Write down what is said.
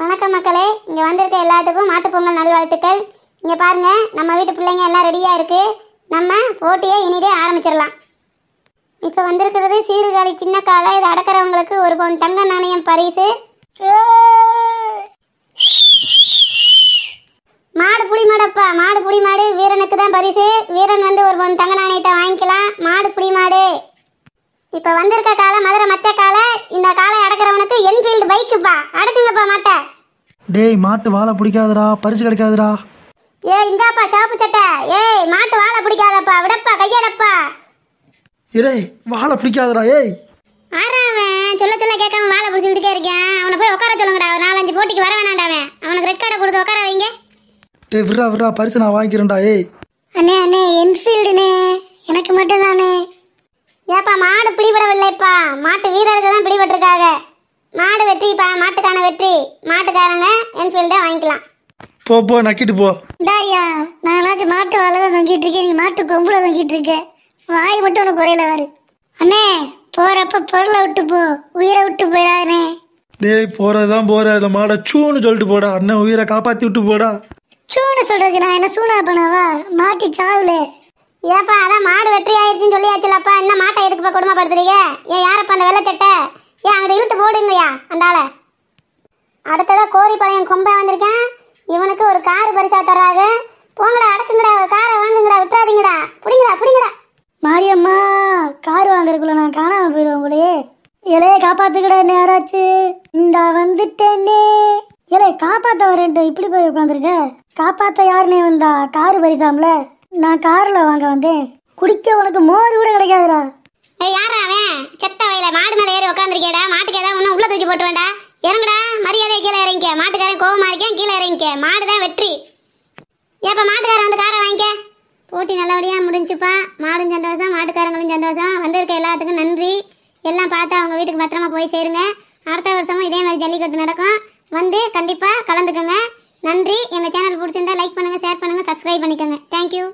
வணக்கம் மக்களே, இங்கே வந்திருக்க எல்லாத்துக்கும் மாட்டுப்பொங்கல் நல்வாழ்த்துக்கள். இங்கே பாருங்க, நம்ம வீட்டு பிள்ளைங்க எல்லாம் ரெடியாக இருக்கு. நம்ம போட்டியை இனிதே ஆரம்பிச்சிடலாம். இப்போ வந்திருக்கிறது சீர்காழி சின்ன காலை. இதை அடக்கிறவங்களுக்கு 1 பவுன் தங்க நாணயம் பரிசு. மாடு புடி மாடப்பா, மாடு புடி மாடு. வீரனுக்கு தான் பரிசு. வீரன் வந்து 1 பவுன் தங்க நாணயத்தை வாங்கிக்கலாம். மாடு புடி மாடு. இப்போ வந்திருக்க காலை மதுரை மச்ச காலை. இந்த காலை அடக்கிறவனுக்கு என்ஃபீல்டு பைக்குப்பா. அடக்குங்கப்பா மாட்டை. டேய், மாட்டு வாழை பிடிக்காதடா, பரிசு கிடைக்காதுடா. ஏய் இந்தாப்பா சிவப்பு சட்டை. ஏய் மாட்டு வாழை பிடிக்காதப்பா, விடப்பா, கையடப்பா. ஏய் வாழை பிடிக்காதடா. ஏய் ஆறாவன் சொல்ல சொல்ல கேட்காம வாழை பிடிச்சிருந்துட்டே இருக்கேன். அவனை போய் உட்கார சொல்லுங்கடா. 4-5 போட்டிக்கு வர வேணாண்டாவன். அவனுக்கு ரெட் கார்டை கொடுத்து உட்கார வைங்க. டேய் விட்றா, பரிசு நான் வாங்கிக்கிறேன்டா. ஏய் அண்ணே என்ஃபீல்டுண்ணே, எனக்கு மட்டும் தானே. ஏப்பா மாடு பிடிபடவில்லைப்பா, மாட்டு வீரர்கள் தான் பிடிபட்டிருக்காங்க. மாடு வெற்றிப்பா, மாட்டுக்கான வெற்றி. மாட்டுக்காரங்க என்ஃபீல்டை வாங்கிக்கலாம். போ நக்கிட்டு போ. தாரியா, நானாச்சும் மாட்டு வாழை தான் தொங்கிட்டு இருக்கேன், நீ மாட்டு கொம்புல தொங்கிட்டு இருக்க. வாய் மட்டும் உனக்கு குறையில வாரு. அண்ணே போறப்ப பொருளை விட்டு போ, உயிரை விட்டு போயிடாதே. டேய் போறதான் போற, இந்த மாடை சூன்னு சொல்லிட்டு போடா. அண்ணன் உயிரை காப்பாத்தி விட்டு போடா. சூன்னு சொல்றதுக்கு நான் என்ன சூனா பண்ணவா? மாட்டி சாவுல. ஏப்பா அதான் மாடு வெற்றி ஆயிடுச்சுன்னு சொல்லியாச்சுலப்பா, என்ன மாட்டை எதுக்குப்பா கொடுமைப்படுத்துறீங்க? ஏன் யாரப்பா அந்த வெள்ளச்சட்டை? ஏன் அங்கிட்ட இழுத்து போடுங்கய்யா அந்த ஆளை. அடுத்ததா கோரிப்பாளையம் கொம்பை வந்திருக்கேன். இவனுக்கு ஒரு காரு பரிசா தர்றாங்க. போங்கடா, அடக்குங்கடா, ஒரு காரை வாங்குங்கடா, விட்டுறாதீங்கடா. புடிங்கடா. மாரியம்மா, கார் வாங்குறதுக்குள்ள நான் காணாம போயிடுவேன் உங்களே. இலைய காப்பாத்துக்கடா, என்ன யாராச்சு. இந்தா வந்துட்டேனே. இலைய காப்பாத்த வரேன்ட்டு இப்படி போய் உட்காந்துருக்க. காப்பாத்த யாருனே வந்தா? காரு பரிசாம்ல, நான் கார்ல வாங்க வந்தேன். குடிக்க உனக்கு மோர் கூட கிடைக்காதுடா. யாரா அவன்? செத்த வயல மாடு மேல ஏறி உட்காந்துருக்கேடா. மாட்டுக்கு ஏதாவது ஒண்ணு உள்ள தூக்கி போட்டு வேண்டா. இறங்குடா, மரியாதை கீழே இறங்கிக்க. மாட்டுக்காரன் கோவமா இருக்கேன், கீழே இறங்கிக்க. மாடுதான் வெற்றி. ஏப்பா மாட்டுக்காரன் வந்து காரை வாங்கிக்க. போட்டி நல்லபடியா முடிஞ்சுப்பா. மாடும் சந்தோஷம், மாட்டுக்காரங்களும் சந்தோஷம். வந்திருக்க எல்லாத்துக்கும் நன்றி. எல்லாம் பார்த்து அவங்க வீட்டுக்கு பத்திரமா போய் சேருங்க. அடுத்த வருஷமும் இதே மாதிரி ஜல்லிக்கட்டு நடக்கும். வந்து கண்டிப்பா கலந்துக்கோங்க. நன்றி. எங்க சேனல் பிடிச்சிருந்தா லைக் பண்ணுங்க, ஷேர் பண்ணுங்க, சப்ஸ்கிரைப் பண்ணிக்கோங்க. தேங்க்யூ.